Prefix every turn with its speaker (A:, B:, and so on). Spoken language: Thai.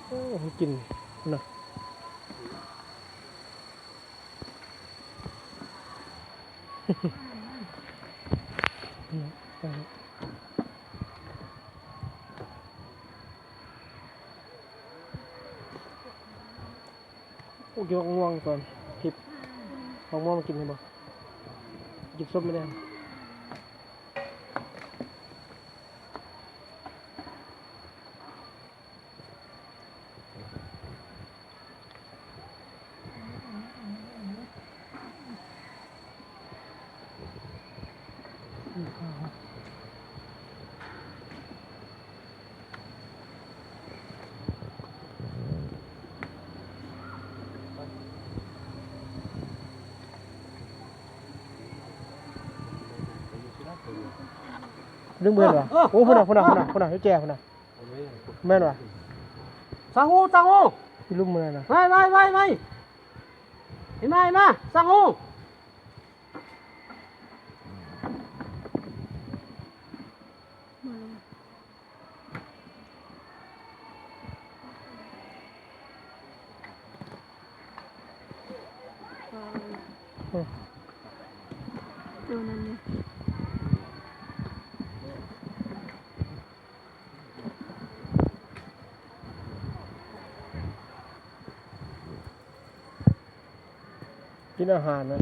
A: โอ้กินนะโอ้กินมะม่วงก่อนทิพย์มะม่วงมากินไหมบ่กินส้มไม่ได้ดึงเบื่อเหรอโอ้พุ่นน่ะให้แก่พุ่นน่ะแม่นว่ะ
B: sang hô
A: พี่ลุ่มมือน่ะ
B: mày mà sang hô
C: ตัวนั้นเนี่ย
A: กินอาหารนะ